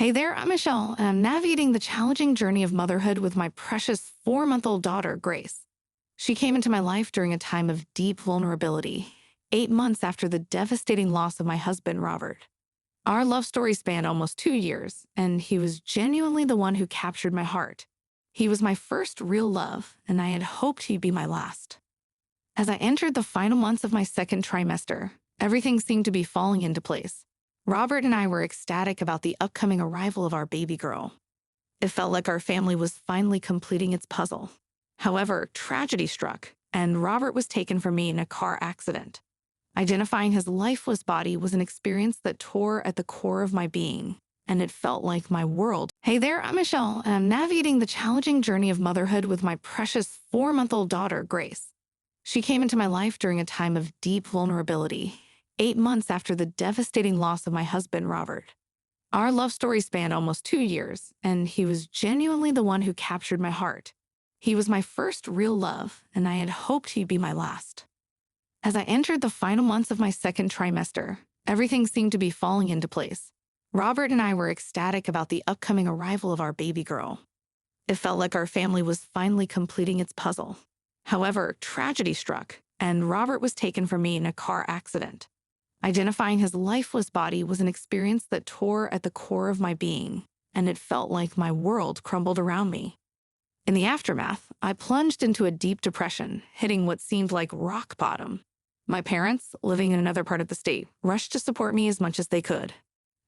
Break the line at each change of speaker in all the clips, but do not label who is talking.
Hey there, I'm Michelle, and I'm navigating the challenging journey of motherhood with my precious 4-month-old daughter, Grace. She came into my life during a time of deep vulnerability, 8 months after the devastating loss of my husband, Robert. Our love story spanned almost 2 years, and he was genuinely the one who captured my heart. He was my first real love, and I had hoped he'd be my last. As I entered the final months of my second trimester, everything seemed to be falling into place. Robert and I were ecstatic about the upcoming arrival of our baby girl. It felt like our family was finally completing its puzzle. However, tragedy struck, and Robert was taken from me in a car accident. Identifying his lifeless body was an experience that tore at the core of my being, and it felt like my world. Hey there, I'm Michelle, and I'm navigating the challenging journey of motherhood with my precious 4-month-old daughter, Grace. She came into my life during a time of deep vulnerability, 8 months after the devastating loss of my husband, Robert. Our love story spanned almost 2 years, and he was genuinely the one who captured my heart. He was my first real love, and I had hoped he'd be my last. As I entered the final months of my second trimester, everything seemed to be falling into place. Robert and I were ecstatic about the upcoming arrival of our baby girl. It felt like our family was finally completing its puzzle. However, tragedy struck, and Robert was taken from me in a car accident. Identifying his lifeless body was an experience that tore at the core of my being, and it felt like my world crumbled around me. In the aftermath, I plunged into a deep depression, hitting what seemed like rock bottom. My parents, living in another part of the state, rushed to support me as much as they could.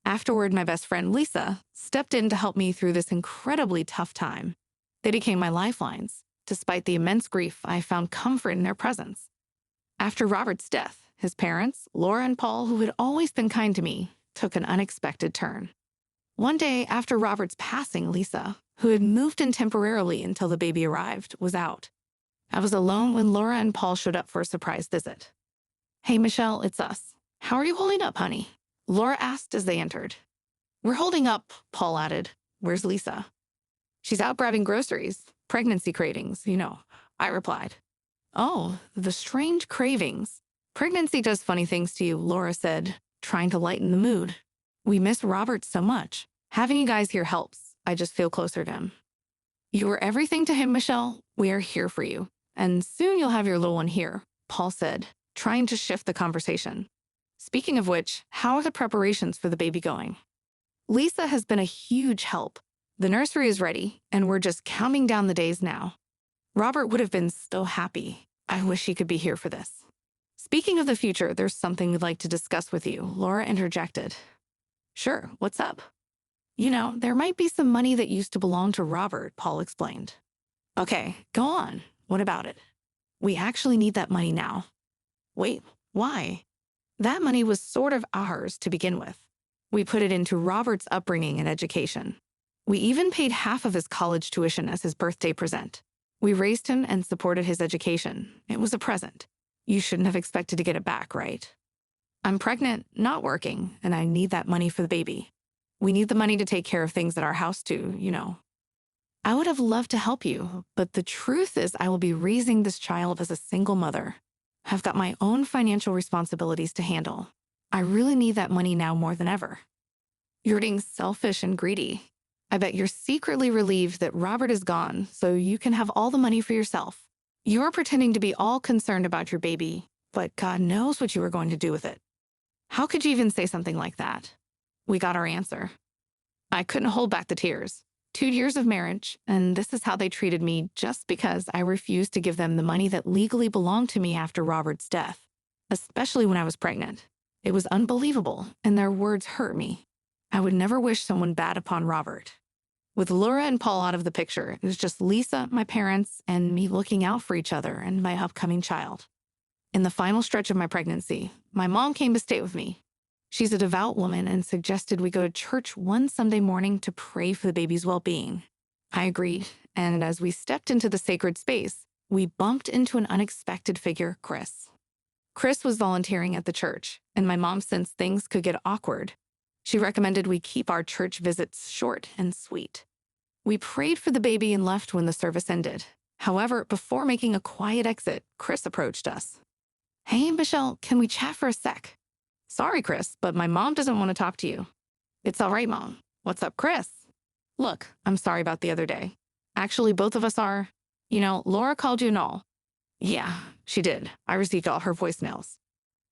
Afterward, my best friend, Lisa, stepped in to help me through this incredibly tough time. They became my lifelines. Despite the immense grief, I found comfort in their presence. After Robert's death, his parents, Laura and Paul, who had always been kind to me, took an unexpected turn. One day after Robert's passing, Lisa, who had moved in temporarily until the baby arrived, was out. I was alone when Laura and Paul showed up for a surprise visit. "Hey, Michelle, it's us. How are you holding up, honey?" Laura asked as they entered. "We're holding up," Paul added. "Where's Lisa?" "She's out grabbing groceries. Pregnancy cravings, I replied. "Oh, the strange cravings. Pregnancy does funny things to you," Laura said, trying to lighten the mood. "We miss Robert so much. Having you guys here helps. I just feel closer to him." "You were everything to him, Michelle. We are here for you. And soon you'll have your little one here," Paul said, trying to shift the conversation. "Speaking of which, how are the preparations for the baby going?" "Lisa has been a huge help. The nursery is ready, and we're just counting down the days now. Robert would have been so happy. I wish he could be here for this." "Speaking of the future, there's something we'd like to discuss with you," Laura interjected. "Sure, what's up?" "There might be some money that used to belong to Robert," Paul explained. "Okay, go on. What about it?" "We actually need that money now." "Wait, why?" "That money was sort of ours to begin with. We put it into Robert's upbringing and education. We even paid half of his college tuition as his birthday present. We raised him and supported his education. It was a present. You shouldn't have expected to get it back, right? I'm pregnant, not working, and I need that money for the baby. We need the money to take care of things at our house too. I would have loved to help you, but the truth is I will be raising this child as a single mother. I've got my own financial responsibilities to handle. I really need that money now more than ever." "You're being selfish and greedy. I bet you're secretly relieved that Robert is gone so you can have all the money for yourself. You're pretending to be all concerned about your baby, but God knows what you were going to do with it. How could you even say something like that?" We got our answer. I couldn't hold back the tears. 2 years of marriage, and this is how they treated me just because I refused to give them the money that legally belonged to me after Robert's death, especially when I was pregnant. It was unbelievable, and their words hurt me. I would never wish someone bad upon Robert. With Laura and Paul out of the picture, it was just Lisa, my parents, and me looking out for each other and my upcoming child. In the final stretch of my pregnancy, my mom came to stay with me. She's a devout woman and suggested we go to church one Sunday morning to pray for the baby's well-being. I agreed, and as we stepped into the sacred space, we bumped into an unexpected figure, Chris. Chris was volunteering at the church, and my mom sensed things could get awkward. She recommended we keep our church visits short and sweet. We prayed for the baby and left when the service ended. However, before making a quiet exit, Chris approached us. "Hey, Michelle, can we chat for a sec?" "Sorry, Chris, but my mom doesn't want to talk to you." "It's all right, Mom. What's up, Chris? Look, I'm sorry about the other day. Actually, both of us are. Laura called you and all. Yeah, she did. I received all her voicemails.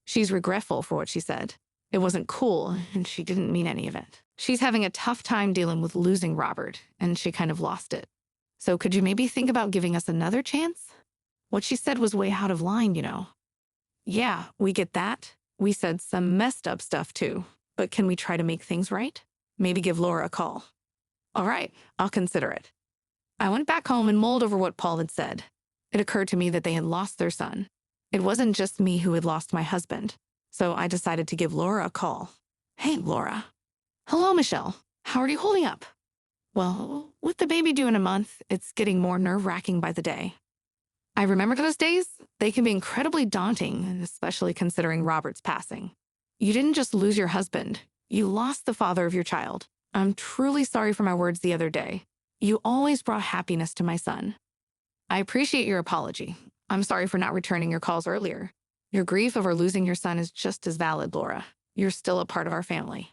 She's regretful for what she said. It wasn't cool, and she didn't mean any of it. She's having a tough time dealing with losing Robert, and she kind of lost it. So could you maybe think about giving us another chance? What she said was way out of line. Yeah, we get that. We said some messed up stuff too. But can we try to make things right? Maybe give Laura a call. All right, I'll consider it. I went back home and mulled over what Paul had said. It occurred to me that they had lost their son. It wasn't just me who had lost my husband. So I decided to give Laura a call. Hey, Laura. Hello, Michelle. How are you holding up? Well, with the baby due in a month, it's getting more nerve-wracking by the day. I remember those days. They can be incredibly daunting, especially considering Robert's passing. You didn't just lose your husband. You lost the father of your child. I'm truly sorry for my words the other day. You always brought happiness to my son. I appreciate your apology. I'm sorry for not returning your calls earlier. Your grief over losing your son is just as valid, Laura. You're still a part of our family.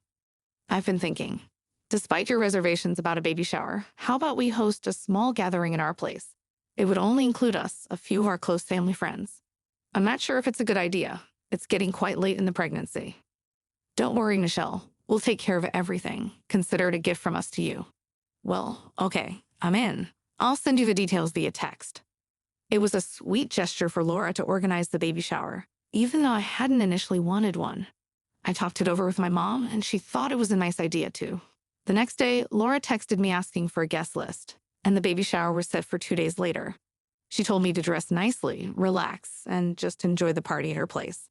I've been thinking, despite your reservations about a baby shower, how about we host a small gathering in our place? It would only include us, a few of our close family friends. I'm not sure if it's a good idea. It's getting quite late in the pregnancy. Don't worry, Michelle. We'll take care of everything. Consider it a gift from us to you. Well, okay, I'm in. I'll send you the details via text. It was a sweet gesture for Laura to organize the baby shower, even though I hadn't initially wanted one. I talked it over with my mom, and she thought it was a nice idea too. The next day, Laura texted me asking for a guest list, and the baby shower was set for 2 days later. She told me to dress nicely, relax, and just enjoy the party at her place.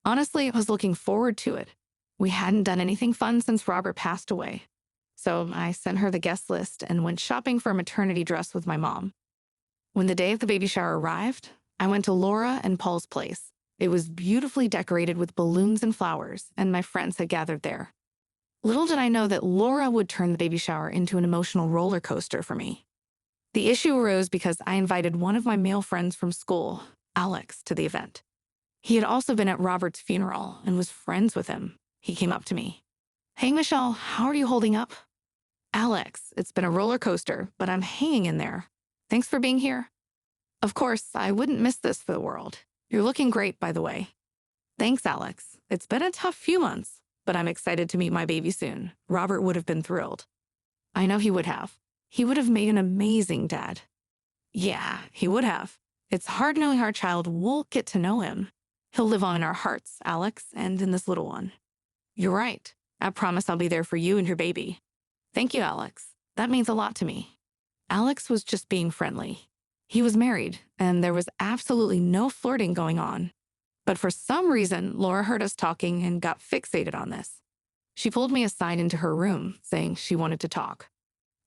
Honestly, I was looking forward to it. We hadn't done anything fun since Robert passed away. So I sent her the guest list and went shopping for a maternity dress with my mom. When the day of the baby shower arrived, I went to Laura and Paul's place. It was beautifully decorated with balloons and flowers, and my friends had gathered there. Little did I know that Laura would turn the baby shower into an emotional roller coaster for me. The issue arose because I invited one of my male friends from school, Alex, to the event. He had also been at Robert's funeral and was friends with him. He came up to me. Hey, Michelle, how are you holding up? Alex, it's been a roller coaster, but I'm hanging in there. Thanks for being here. Of course, I wouldn't miss this for the world. You're looking great, by the way. Thanks, Alex. It's been a tough few months, but I'm excited to meet my baby soon. Robert would have been thrilled. I know he would have. He would have made an amazing dad. Yeah, he would have. It's hard knowing our child won't get to know him. He'll live on in our hearts, Alex, and in this little one. You're right. I promise I'll be there for you and your baby. Thank you, Alex. That means a lot to me. Alex was just being friendly. He was married, and there was absolutely no flirting going on. But for some reason, Laura heard us talking and got fixated on this. She pulled me aside into her room, saying she wanted to talk.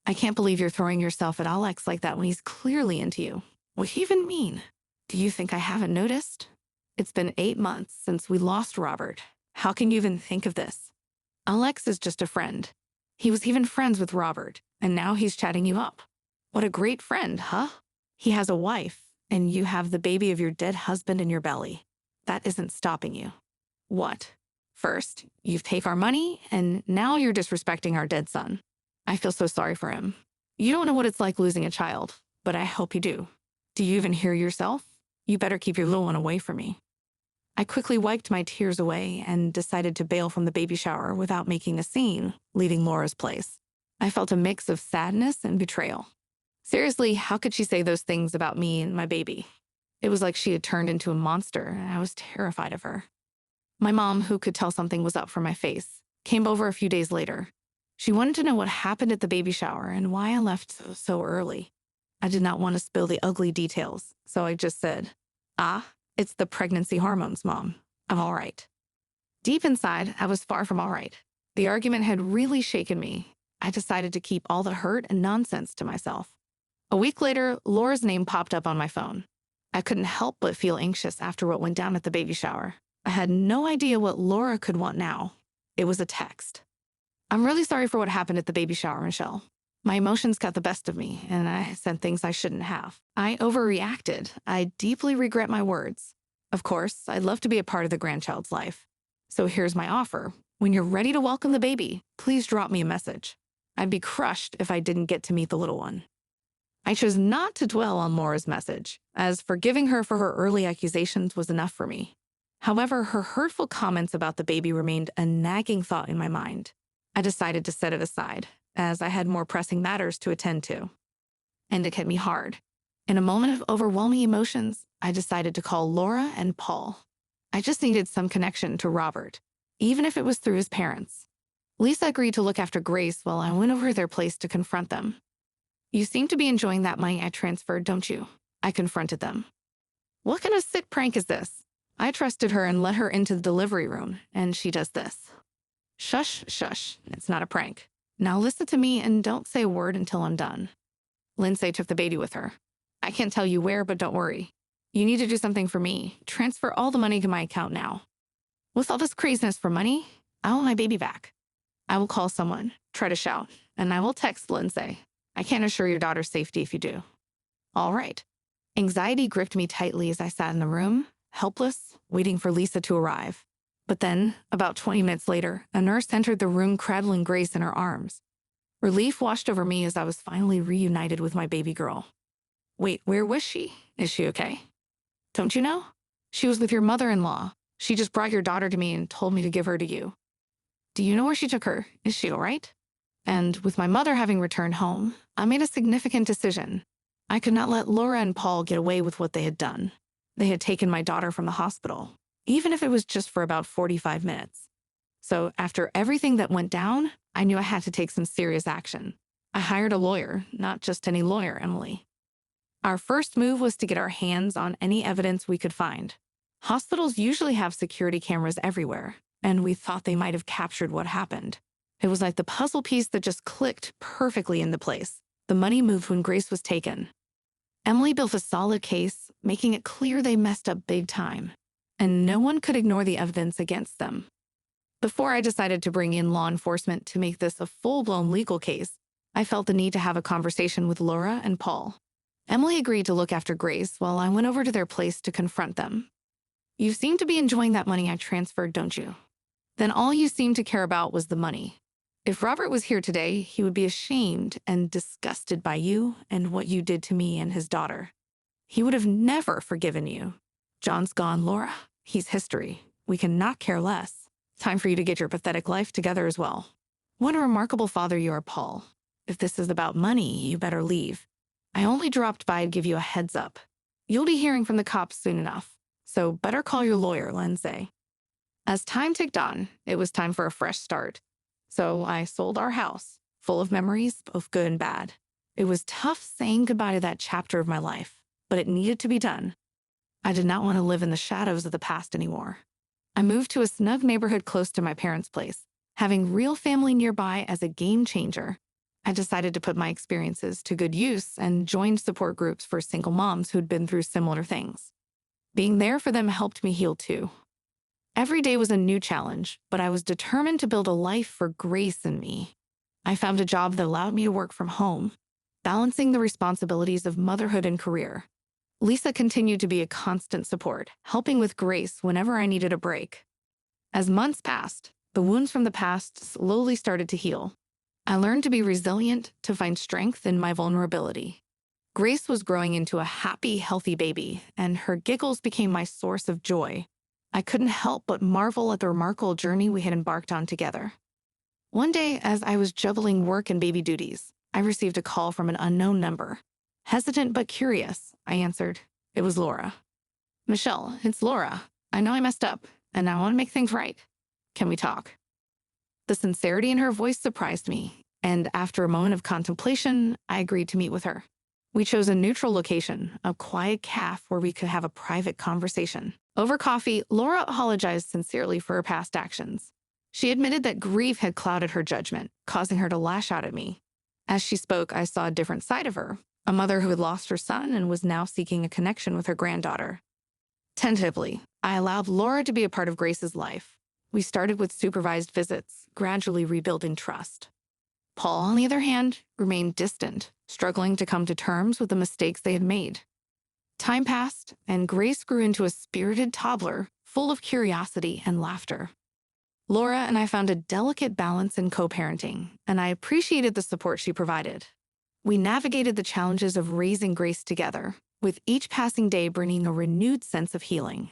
I can't believe you're throwing yourself at Alex like that when he's clearly into you. What do you even mean? Do you think I haven't noticed? It's been 8 months since we lost Robert. How can you even think of this? Alex is just a friend. He was even friends with Robert, and now he's chatting you up. What a great friend, huh? He has a wife, and you have the baby of your dead husband in your belly. That isn't stopping you. What? First, you've taken our money, and now you're disrespecting our dead son. I feel so sorry for him. You don't know what it's like losing a child, but I hope you do. Do you even hear yourself? You better keep your little one away from me. I quickly wiped my tears away and decided to bail from the baby shower without making a scene, leaving Laura's place. I felt a mix of sadness and betrayal. Seriously, how could she say those things about me and my baby? It was like she had turned into a monster, and I was terrified of her. My mom, who could tell something was up for my face, came over a few days later. She wanted to know what happened at the baby shower and why I left so early. I did not want to spill the ugly details, so I just said, it's the pregnancy hormones, Mom. I'm all right. Deep inside, I was far from all right. The argument had really shaken me. I decided to keep all the hurt and nonsense to myself. A week later, Laura's name popped up on my phone. I couldn't help but feel anxious after what went down at the baby shower. I had no idea what Laura could want now. It was a text. I'm really sorry for what happened at the baby shower, Michelle. My emotions got the best of me, and I said things I shouldn't have. I overreacted. I deeply regret my words. Of course, I'd love to be a part of the grandchild's life. So here's my offer. When you're ready to welcome the baby, please drop me a message. I'd be crushed if I didn't get to meet the little one. I chose not to dwell on Laura's message, as forgiving her for her early accusations was enough for me. However, her hurtful comments about the baby remained a nagging thought in my mind. I decided to set it aside, as I had more pressing matters to attend to. And it hit me hard. In a moment of overwhelming emotions, I decided to call Laura and Paul. I just needed some connection to Robert, even if it was through his parents. Lisa agreed to look after Grace while I went over to their place to confront them. "You seem to be enjoying that money I transferred, don't you?" I confronted them. "What kind of sick prank is this? I trusted her and let her into the delivery room, and she does this." "Shush, shush. It's not a prank. Now listen to me and don't say a word until I'm done. Lindsay took the baby with her. I can't tell you where, but don't worry. You need to do something for me. Transfer all the money to my account now. With all this craziness for money, I want my baby back. I will call someone, try to shout, and I will text Lindsay. I can't assure your daughter's safety if you do." All right. Anxiety gripped me tightly as I sat in the room, helpless, waiting for Lisa to arrive. But then, about 20 minutes later, a nurse entered the room cradling Grace in her arms. Relief washed over me as I was finally reunited with my baby girl. "Wait, where was she? Is she okay?" "Don't you know? She was with your mother-in-law. She just brought your daughter to me and told me to give her to you." "Do you know where she took her? Is she all right?" And with my mother having returned home, I made a significant decision. I could not let Laura and Paul get away with what they had done. They had taken my daughter from the hospital, even if it was just for about 45 minutes. So after everything that went down, I knew I had to take some serious action. I hired a lawyer, not just any lawyer, Emily. Our first move was to get our hands on any evidence we could find. Hospitals usually have security cameras everywhere, and we thought they might have captured what happened. It was like the puzzle piece that just clicked perfectly into place. The money moved when Grace was taken. Emily built a solid case, making it clear they messed up big time, and no one could ignore the evidence against them. Before I decided to bring in law enforcement to make this a full-blown legal case, I felt the need to have a conversation with Laura and Paul. Emily agreed to look after Grace while I went over to their place to confront them. "You seem to be enjoying that money I transferred, don't you? Then all you seemed to care about was the money. If Robert was here today, he would be ashamed and disgusted by you and what you did to me and his daughter. He would have never forgiven you. John's gone, Laura. He's history. We cannot care less. Time for you to get your pathetic life together as well. What a remarkable father you are, Paul. If this is about money, you better leave. I only dropped by to give you a heads up. You'll be hearing from the cops soon enough, so better call your lawyer, Lindsay." As time ticked on, it was time for a fresh start. So I sold our house, full of memories, both good and bad. It was tough saying goodbye to that chapter of my life, but it needed to be done. I did not want to live in the shadows of the past anymore. I moved to a snug neighborhood close to my parents' place. Having real family nearby as a game changer, I decided to put my experiences to good use and joined support groups for single moms who'd been through similar things. Being there for them helped me heal too. Every day was a new challenge, but I was determined to build a life for Grace and me. I found a job that allowed me to work from home, balancing the responsibilities of motherhood and career. Lisa continued to be a constant support, helping with Grace whenever I needed a break. As months passed, the wounds from the past slowly started to heal. I learned to be resilient, to find strength in my vulnerability. Grace was growing into a happy, healthy baby, and her giggles became my source of joy. I couldn't help but marvel at the remarkable journey we had embarked on together. One day, as I was juggling work and baby duties, I received a call from an unknown number. Hesitant but curious, I answered. It was Laura. "Michelle, it's Laura. I know I messed up, and I want to make things right. Can we talk?" The sincerity in her voice surprised me, and after a moment of contemplation, I agreed to meet with her. We chose a neutral location, a quiet cafe where we could have a private conversation. Over coffee, Laura apologized sincerely for her past actions. She admitted that grief had clouded her judgment, causing her to lash out at me. As she spoke, I saw a different side of her, a mother who had lost her son and was now seeking a connection with her granddaughter. Tentatively, I allowed Laura to be a part of Grace's life. We started with supervised visits, gradually rebuilding trust. Paul, on the other hand, remained distant, struggling to come to terms with the mistakes they had made. Time passed, and Grace grew into a spirited toddler, full of curiosity and laughter. Laura and I found a delicate balance in co-parenting, and I appreciated the support she provided. We navigated the challenges of raising Grace together, with each passing day bringing a renewed sense of healing.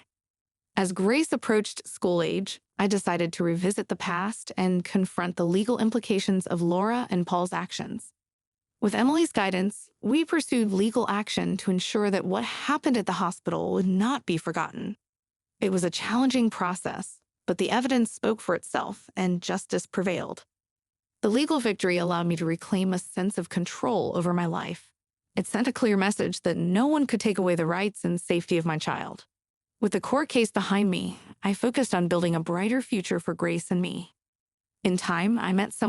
As Grace approached school age, I decided to revisit the past and confront the legal implications of Laura and Paul's actions. With Emily's guidance, we pursued legal action to ensure that what happened at the hospital would not be forgotten. It was a challenging process, but the evidence spoke for itself and justice prevailed. The legal victory allowed me to reclaim a sense of control over my life. It sent a clear message that no one could take away the rights and safety of my child. With the court case behind me, I focused on building a brighter future for Grace and me. In time, I met someone